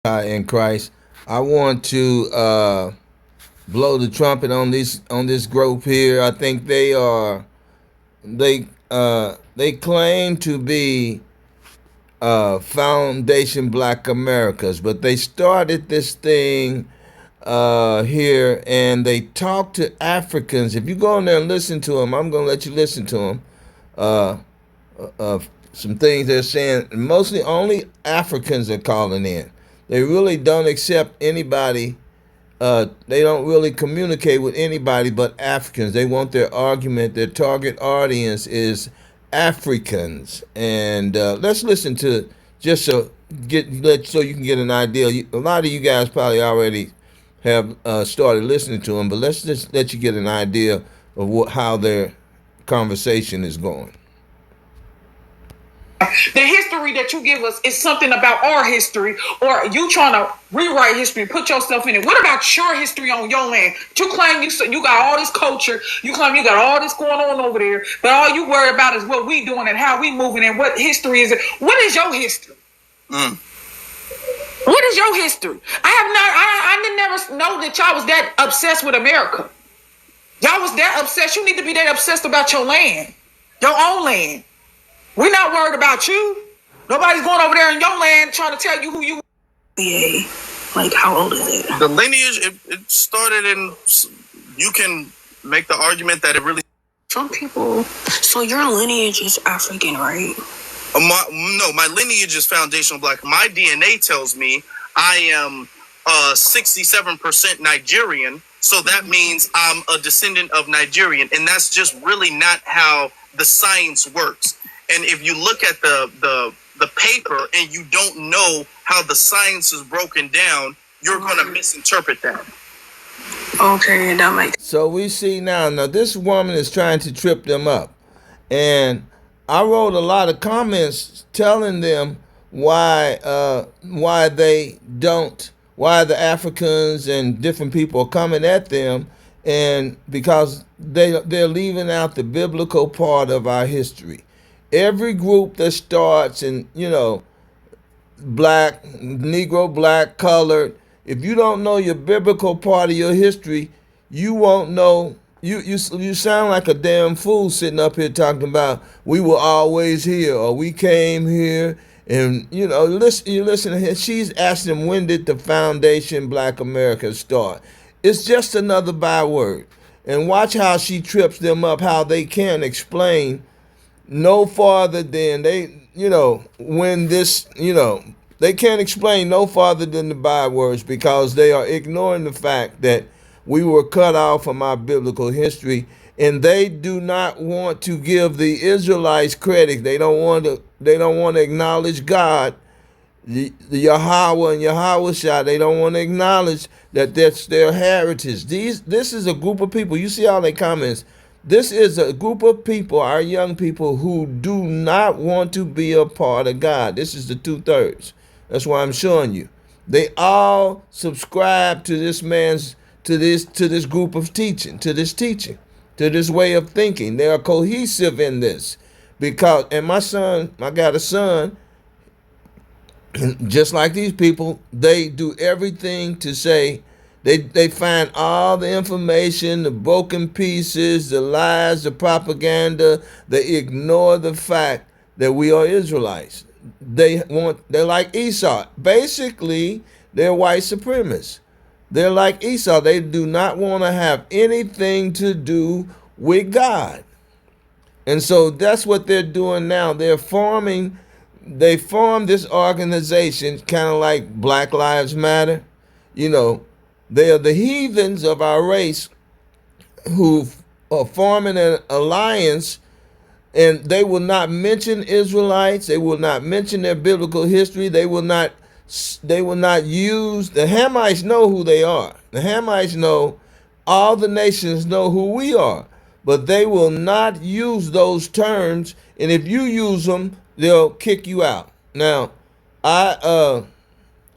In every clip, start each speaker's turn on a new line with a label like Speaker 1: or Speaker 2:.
Speaker 1: in Christ. I want to blow the trumpet on this group here. I think they claim to be Foundation Black Americas, but they started this thing here, and they talk to Africans. If you go in there and listen to them, I'm going to let you listen to them. Uh, some things they're saying. Mostly only Africans are calling in. They really don't accept anybody. They don't really communicate with anybody but Africans. They want their argument. Their target audience is Africans. And let's listen to just so you can get an idea. A lot of you guys probably already have started listening to them, but let's just let you get an idea of how their conversation is going.
Speaker 2: The history that you give us is something about our history, or you trying to rewrite history, put yourself in it. What about your history on your land? You claim you got all this culture, you claim you got all this going on over there, but all you worry about is what we doing and how we moving and what history is it. What is your history? What is your history? I didn't never know that y'all was that obsessed with America. Y'all was that obsessed. You need to be that obsessed about your land, your own land. We're not worried about you. Nobody's going over there in your land trying to tell you who you are.
Speaker 3: FBA, like how old is it?
Speaker 4: The lineage, it started in, you can make the argument that it really...
Speaker 3: Some people, so your lineage is African, right?
Speaker 4: No, my lineage is foundational Black. My DNA tells me I am 67% Nigerian, so that means I'm a descendant of Nigerian, and that's just really not how the science works. And if you look at the paper and you don't know how the science is broken down, you're going to misinterpret that.
Speaker 3: Okay, that makes...
Speaker 1: So we see now this woman is trying to trip them up. And I wrote a lot of comments telling them why the Africans and different people are coming at them, and because they're leaving out the biblical part of our history. Every group that starts in, black, Negro, black, colored, if you don't know your biblical part of your history, you won't know. You sound like a damn fool sitting up here talking about we were always here or we came here. And, you listen to her. She's asking them, when did the Foundation Black America start? It's just another byword. And watch how she trips them up, how they can't explain no farther than they can't explain no farther than the bywords, because they are ignoring the fact that we were cut off from our biblical history, and they do not want to give the Israelites credit. They don't want to acknowledge God, the Yahweh and Yahweh. They don't want to acknowledge that that's their heritage. This is a group of people. You see all their comments. This is a group of people, our young people, who do not want to be a part of God. This is the 2/3. That's why I'm showing you. They all subscribe to this group of teaching, to this way of thinking. They are cohesive in this. And I got a son, just like these people, they do everything to say, They find all the information, the broken pieces, the lies, the propaganda. They ignore the fact that we are Israelites. They're like Esau. Basically, they're white supremacists. They're like Esau. They do not want to have anything to do with God. And so that's what they're doing now. They formed this organization, kind of like Black Lives Matter. They are the heathens of our race who are forming an alliance, and they will not mention Israelites. They will not mention their biblical history. They will not use. The Hamites know who they are. The Hamites know, all the nations know who we are, but they will not use those terms. And if you use them, they'll kick you out. Now, I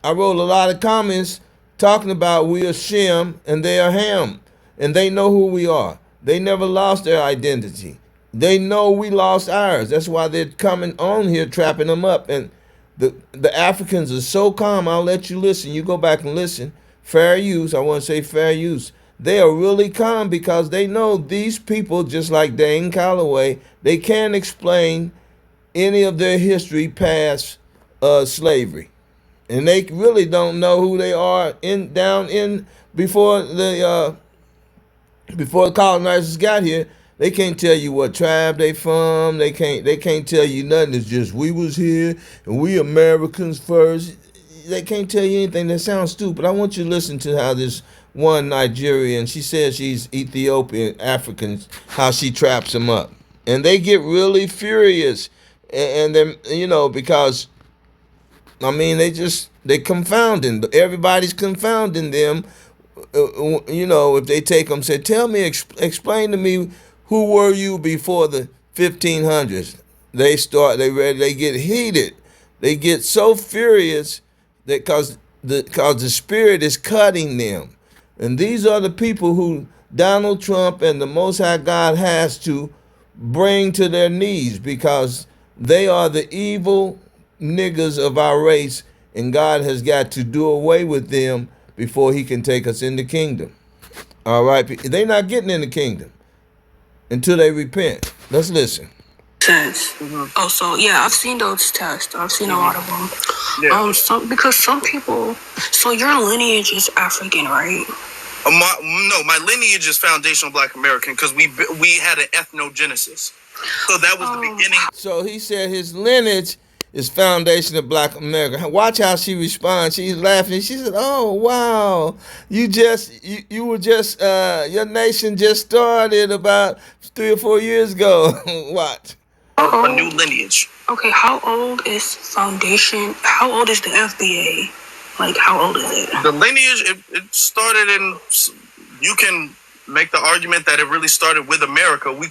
Speaker 1: wrote a lot of comments talking about we are Shem and they are Ham, and they know who we are. They never lost their identity. They know we lost ours. That's why they're coming on here, trapping them up. And The Africans are so calm. I'll let you listen. You go back and listen. Fair use. I want to say fair use. They are really calm because they know these people, just like Dane Calloway, they can't explain any of their history past slavery, and they really don't know who they are in down in before the colonizers got here. They can't tell you what tribe they from. They can't tell you nothing. It's just we was here and we Americans first. They can't tell you anything. That sounds stupid. I want you to listen to how this one Nigerian, she says she's Ethiopian African, how she traps them up. And they get really furious. And then, because they confounding. Everybody's confounding them. If they take them, say, tell me, explain to me, who were you before the 1500s? They get heated. They get so furious that cause the spirit is cutting them. And these are the people who Donald Trump and the Most High God has to bring to their knees, because they are the evil niggas of our race, and God has got to do away with them before he can take us in the kingdom. All right? They're not getting in the kingdom until they repent. Let's listen.
Speaker 3: Sense. Oh, so yeah, I've seen those tests. I've seen a lot of them. Yeah. Because some people. So your lineage is African, right?
Speaker 4: No, my lineage is foundational Black American because we had an ethnogenesis. So that was the beginning.
Speaker 1: So he said his lineage is foundation of Black America. Watch how she responds. She's laughing. She said, "Oh wow, you were just your nation just started about 3 or 4 years ago." Watch.
Speaker 4: A new lineage.
Speaker 3: Okay, how old is foundation? How old is the FBA? Like, how old is it?
Speaker 4: The lineage, it started in. You can make the argument that it really started with America. We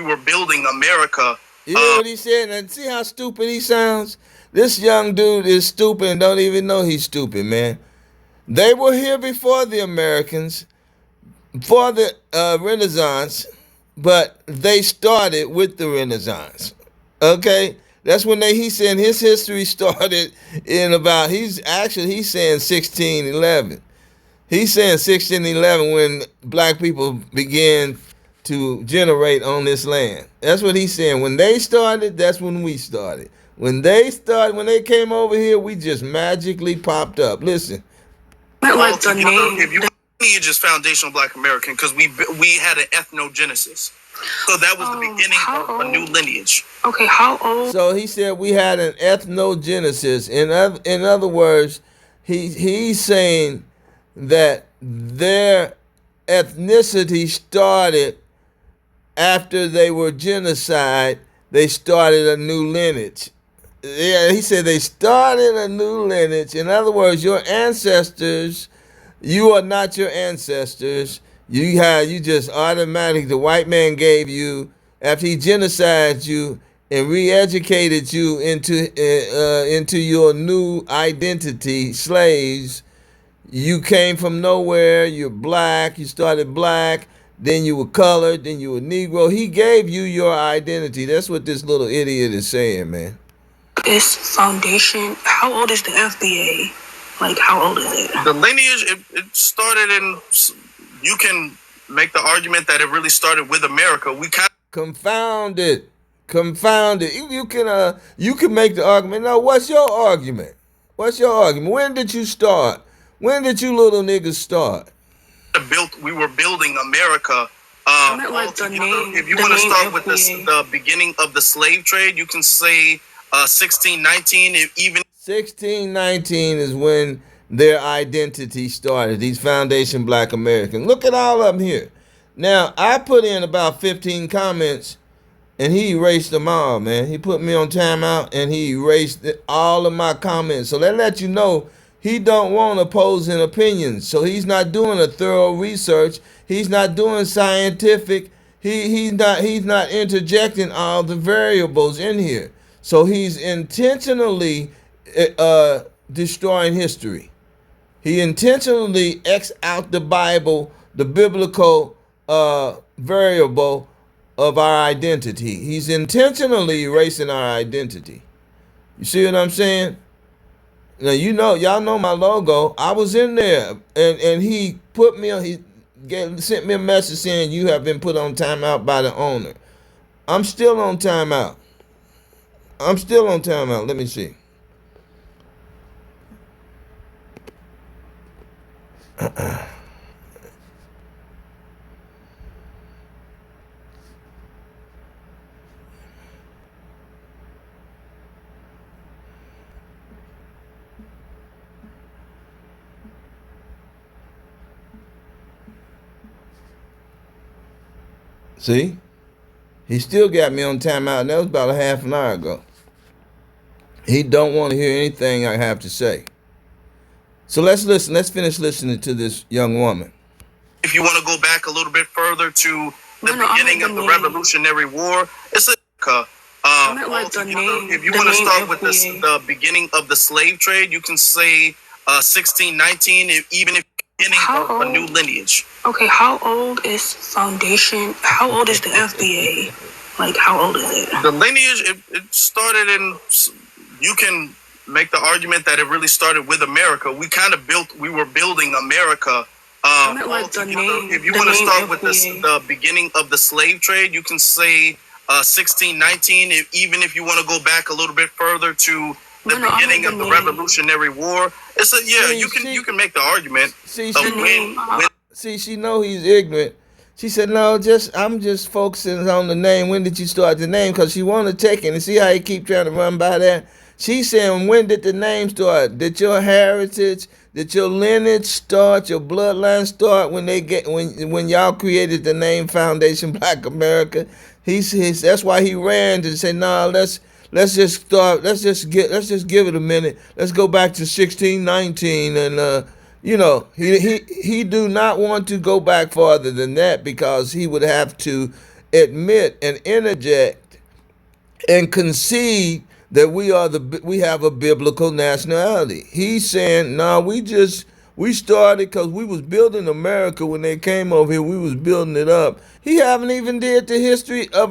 Speaker 4: were building America.
Speaker 1: You hear what he said? And see how stupid he sounds? This young dude is stupid and don't even know he's stupid, man. They were here before the Americans, for the Renaissance, but they started with the Renaissance. Okay? That's when he's saying his history started in about, he's saying 1611. He's saying 1611 when Black people began to generate on this land. That's what he's saying. When they started, that's when we started. When they came over here, we just magically popped up. Listen.
Speaker 3: Like the name.
Speaker 4: If your lineage is foundational Black American because we had an ethnogenesis. So that was the beginning of a new lineage.
Speaker 3: Okay, how old?
Speaker 1: So he said we had an ethnogenesis. In other words, he's saying that their ethnicity started after they were genocide. They started a new lineage. Yeah, he said they started a new lineage. In other words, your ancestors, you are not your ancestors. You just automatically, the white man gave you, after he genocided you and re-educated you into your new identity, slaves. You came from nowhere. You're Black. You started Black. Then you were colored. Then you were Negro. He gave you your identity. That's what this little idiot is saying, man.
Speaker 3: This foundation. How old is the FBA? Like, how old is it?
Speaker 4: The lineage, it started in. You can make the argument that it really started with America.
Speaker 1: Confounded. You can make the argument. Now, what's your argument? When did you start? When did you little niggas start?
Speaker 4: We were building America.
Speaker 3: Like the name,
Speaker 4: if you want to start with the beginning of the slave trade, you can say 1619. Even
Speaker 1: 1619 is when their identity started. These foundation Black Americans. Look at all of them here. Now, I put in about 15 comments, and he erased them all, man. He put me on timeout, and he erased all of my comments. So that lets you know he don't want opposing opinions. So he's not doing a thorough research. He's not doing scientific. He's not interjecting all the variables in here. So he's intentionally destroying history. He intentionally X out the Bible, the biblical variable of our identity. He's intentionally erasing our identity. You see what I'm saying? Now y'all know my logo. I was in there, and he put me on. Sent me a message saying you have been put on timeout by the owner. I'm still on timeout. I'm still on timeout. Let me see. See, he still got me on timeout. And that was about a half an hour ago. He don't want to hear anything I have to say. So let's listen. Let's finish listening to this young woman.
Speaker 4: If you want to go back a little bit further to the beginning of the Revolutionary War, it's a if you want to start with the beginning of the slave trade, you can say 1619, even if beginning of a new lineage.
Speaker 3: Okay, how old is Foundation? How old is the FBA? Like, how old is it?
Speaker 4: The lineage, it started in, you can make the argument that it really started with America. We were building America. If you want to start with the beginning of the slave trade, you can say 1619, even if you want to go back a little bit further to the beginning of the Revolutionary War. You can make the argument.
Speaker 1: She know he's ignorant. She said, no, I'm just focusing on the name. When did you start the name? Because she want to take it and see how he keep trying to run by that. She's saying, when did the name start? Did your heritage, did your lineage start, your bloodline start when y'all created the name Foundation Black America? That's why he ran to say, no, let's just start. Let's just give it a minute. Let's go back to 1619, and he do not want to go back farther than that because he would have to admit and interject and concede that we have a biblical nationality. He's saying, no, we started because we was building America when they came over here. We was building it up. He haven't even did the history of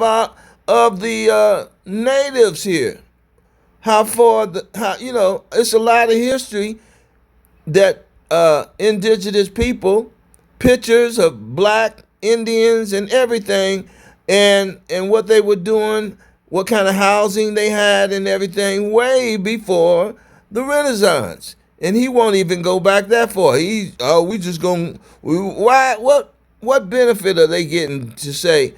Speaker 1: the natives here. It's a lot of history that indigenous people, pictures of black Indians and everything, and what they were doing, what kind of housing they had and everything way before the Renaissance. And he won't even go back that far. What benefit are they getting to say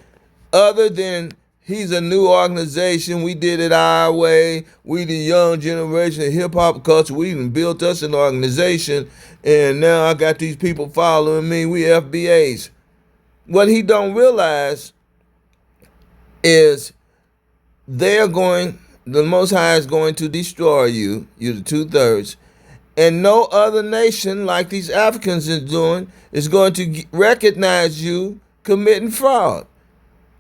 Speaker 1: other than he's a new organization, we did it our way, we the young generation of hip-hop culture, we even built us an organization, and now I got these people following me, we FBAs. What he don't realize is the Most High is going to destroy you, you're the 2/3, and no other nation like these Africans is doing is going to recognize you committing fraud.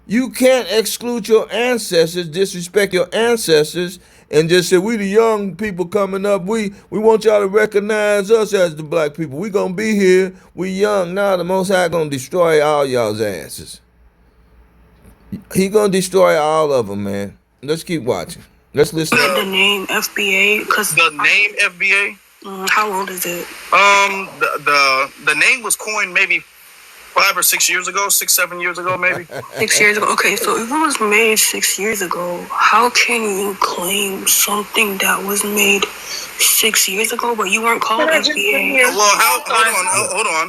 Speaker 1: You can't exclude your ancestors, disrespect your ancestors, and just say, we the young people coming up, we want y'all to recognize us as the black people. We gonna be here, we young. Now the Most High gonna destroy all y'all's asses. He gonna destroy all of them, man. Let's keep watching. Let's listen.
Speaker 3: The name FBA, because
Speaker 4: the name FBA.
Speaker 3: How old is it?
Speaker 4: The name was coined maybe 5 or 6 years ago, 7 years ago, maybe.
Speaker 3: 6 years ago. Okay, so if it was made 6 years ago, how can you claim something that was made 6 years ago, but you weren't called FBA?
Speaker 4: Well,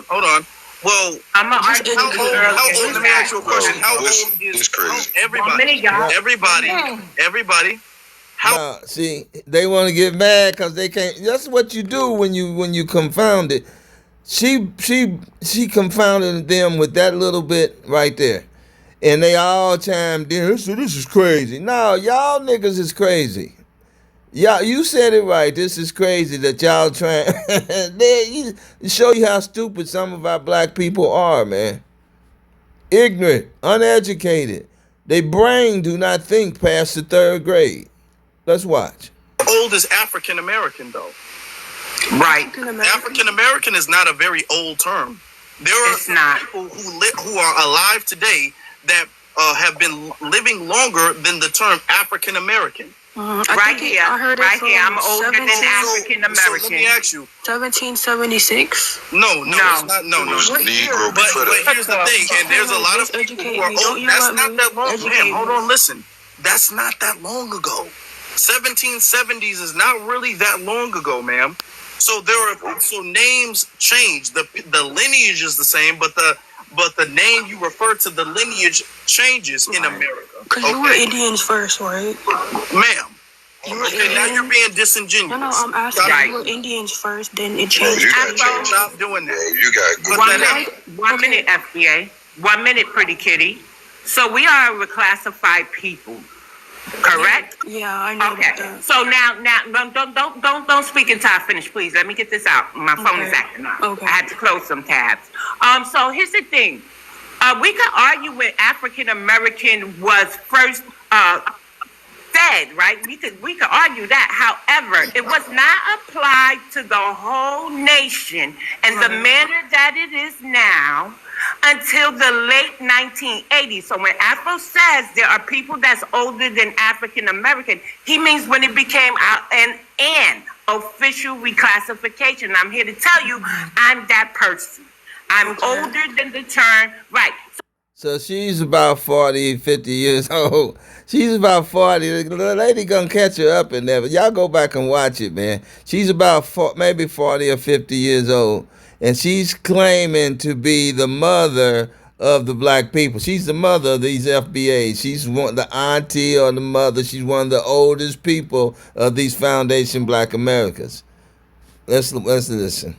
Speaker 4: hold on. Well,
Speaker 2: I'm not arguing with you, girl.
Speaker 4: How old? Let me ask you a question. How old is everybody?
Speaker 1: How? See, they want to get mad because they can't. That's what you do when you confound it. She confounded them with that little bit right there, and they all chimed in. So this is crazy. No, y'all niggas is crazy. Y'all, you said it right. This is crazy that y'all trying. Show you how stupid some of our black people are, man. Ignorant, uneducated. They brain do not think past the 3rd grade. Let's watch.
Speaker 4: Old is African American, though.
Speaker 2: Right.
Speaker 4: African American is not a very old term. There are people who are alive today that have been living longer than the term African American.
Speaker 3: Right here,
Speaker 5: I heard
Speaker 3: right here. I'm
Speaker 5: from
Speaker 3: older than African
Speaker 4: So let
Speaker 3: American.
Speaker 4: me ask you.
Speaker 5: 1776.
Speaker 4: No, it's not. No.
Speaker 6: Negro
Speaker 4: But
Speaker 6: before that.
Speaker 4: here's the thing, and there's a lot of people who are old. That's not that long. Man, hold on, listen. That's not that long ago. 1770s is not really that long ago, ma'am. So names change. The lineage is the same, but the name you refer to, the lineage changes in America.
Speaker 5: Because you were Indians first, right?
Speaker 4: Ma'am.
Speaker 5: You were
Speaker 4: Okay, now you're being disingenuous.
Speaker 5: No, I'm asking.
Speaker 3: Right.
Speaker 5: You were Indians first, then it changed.
Speaker 6: You gotta change.
Speaker 4: Stop doing
Speaker 6: Bro,
Speaker 4: that.
Speaker 6: you got good.
Speaker 4: Put that out.
Speaker 3: One minute, FBA. 1 minute, pretty kitty. So we are reclassified people, correct?
Speaker 5: Yeah, I know
Speaker 3: Okay.
Speaker 5: that.
Speaker 3: So now, don't speak until I finish, please. Let me get this out. My phone is
Speaker 5: Okay.
Speaker 3: acting up.
Speaker 5: Okay.
Speaker 3: I had to close some tabs. So here's the thing. We could argue when African American was first said, right? We could argue that. However, it was not applied to the whole nation in the manner that it is now until the late 1980s. So when Afro says there are people that's older than African American, he means when it became an official reclassification. I'm here to tell you, I'm that person. I'm older than the term, right?
Speaker 1: So she's about 40, 50 years old. She's about 40. The lady gonna catch her up in there. But y'all go back and watch it, man. She's about maybe 40 or 50 years old. And she's claiming to be the mother of the black people. She's the mother of these FBAs. She's the auntie or the mother. She's one of the oldest people of these Foundation Black Americas. Let's listen.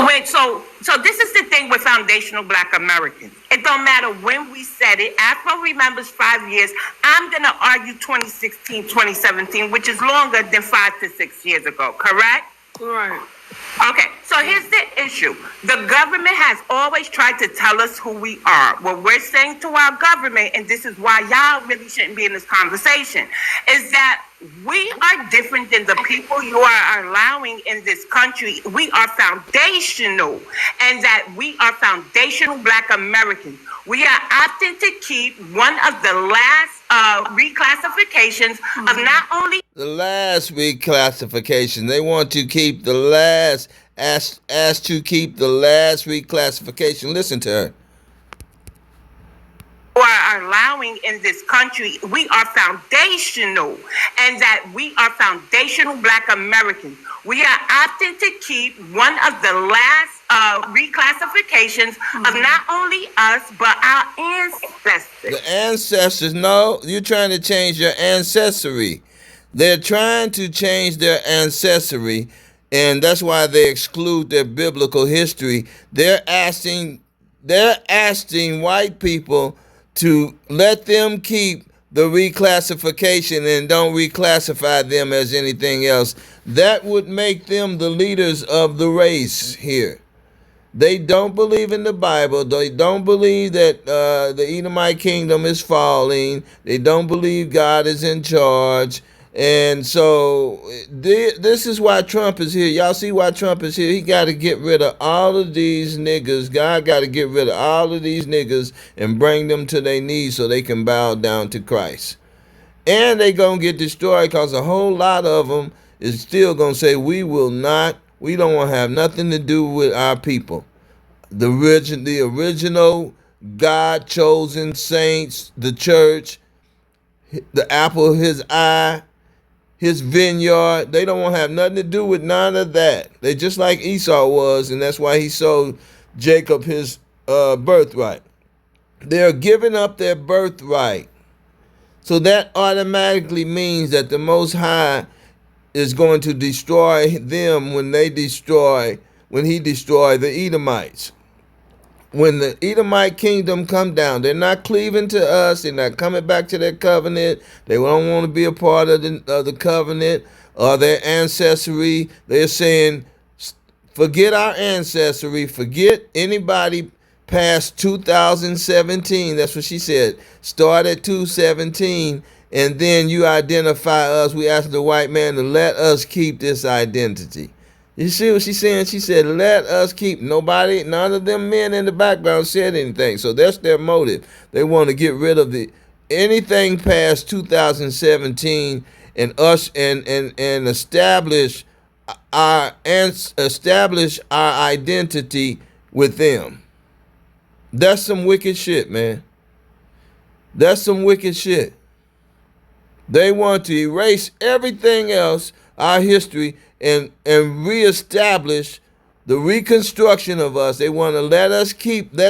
Speaker 3: Wait, so this is the thing with foundational Black Americans. It don't matter when we said it. Afro remembers 5 years. I'm going to argue 2016, 2017, which is longer than 5 to 6 years ago, correct?
Speaker 5: Right.
Speaker 3: Okay, so here's the issue. The government has always tried to tell us who we are. What we're saying to our government, and this is why y'all really shouldn't be in this conversation, is that we are different than the people you are allowing in this country. We are foundational, and that we are foundational Black Americans. We are opting to keep one of the last reclassifications of not only
Speaker 1: the last reclassification. They want to keep the last, asked to keep the last reclassification. Listen to her.
Speaker 3: are allowing in this country, we are foundational, and that we are foundational Black Americans. We are opting to keep one of the last reclassifications of not only us, but our ancestors.
Speaker 1: The ancestors, no, you're trying to change your ancestry. They're trying to change their ancestry, and that's why they exclude their biblical history. They're asking white people to let them keep the reclassification and don't reclassify them as anything else. That would make them the leaders of the race here. They don't believe in the Bible. They don't believe that the Edomite kingdom is falling. They don't believe God is in charge. And so this is why Trump is here. Y'all see why Trump is here? He got to get rid of all of these niggas. God got to get rid of all of these niggas and bring them to their knees so they can bow down to Christ. And they going to get destroyed because a whole lot of them is still going to say, we don't want to have nothing to do with our people. The original God-chosen saints, the church, the apple of his eye, his vineyard, they don't want to have nothing to do with none of that. They just like Esau was, and that's why he sold Jacob his birthright. They're giving up their birthright. So that automatically means that the Most High is going to destroy them when he destroyed the Edomites. When the Edomite kingdom come down, they're not cleaving to us. They're not coming back to their covenant. They don't want to be a part of the covenant or their ancestry. They're saying, forget our ancestry. Forget anybody past 2017. That's what she said. Start at 217, and then you identify us. We ask the white man to let us keep this identity. You see what she's saying? She said, let us keep. None of them men in the background said anything. So that's their motive. They want to get rid of anything past 2017 and us and establish our identity with them. That's some wicked shit, man. That's some wicked shit. They want to erase everything else, our history, and reestablish the reconstruction of us. They want to let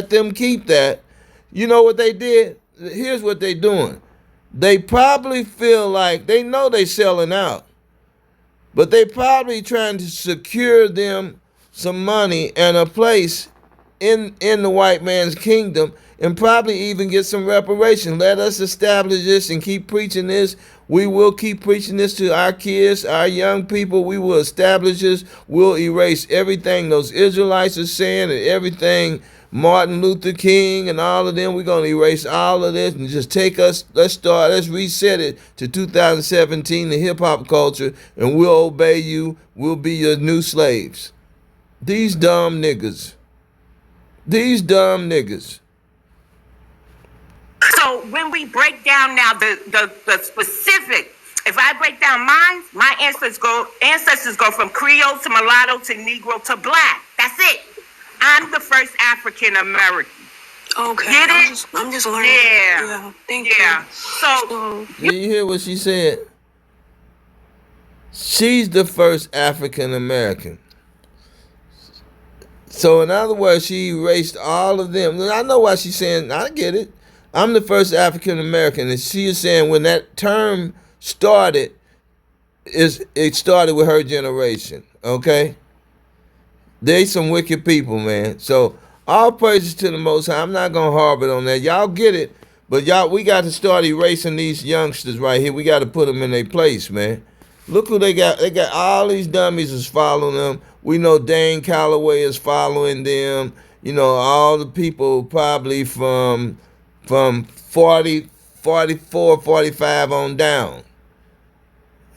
Speaker 1: them keep that. You know what they did? Here's what they doing. They probably feel like they know they selling out, but they probably trying to secure them some money and a place in the white man's kingdom, and probably even get some reparation. Let us establish this and keep preaching this. We will keep preaching this to our kids, our young people. We will establish this. We'll erase everything those Israelites are saying and everything Martin Luther King and all of them. We're going to erase all of this and just let's reset it to 2017, the hip hop culture, and we'll obey you. We'll be your new slaves. These dumb niggas. These dumb niggas.
Speaker 3: So when we break down now the specific, if I break down mine, my ancestors go from Creole to mulatto to Negro to black. That's it. I'm the first African American.
Speaker 5: Okay.
Speaker 3: Get it?
Speaker 5: I'm just learning.
Speaker 3: Yeah.
Speaker 5: Thank
Speaker 3: Yeah.
Speaker 5: you.
Speaker 3: So
Speaker 1: Did you hear what she said? She's the first African American. So in other words, she erased all of them. I know why she's saying, I get it. I'm the first African American. And she is saying when that term started, it started with her generation. Okay? They some wicked people, man. So all praises to the Most High. I'm not gonna harbor on that. Y'all get it, but we got to start erasing these youngsters right here. We got to put them in their place, man. Look who they got. They got all these dummies is following them. We know Dane Calloway is following them. You know, all the people probably from 40, 44, 45 on down.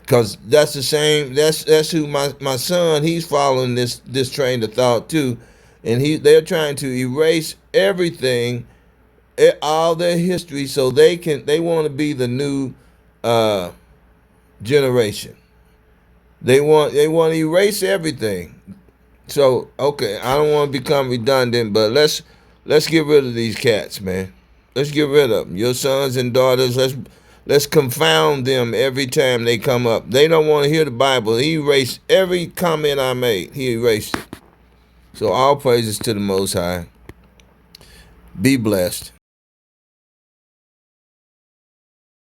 Speaker 1: Cause that's the same. That's who my son. He's following this train of thought too, and they're trying to erase everything, all their history, so they want to be the new generation. They want to erase everything. So okay, I don't want to become redundant, but let's get rid of these cats, man. Let's get rid of them. Your sons and daughters. Let's confound them every time they come up. They don't want to hear the Bible. He erased every comment I made. He erased it. So all praises to the Most High. Be blessed.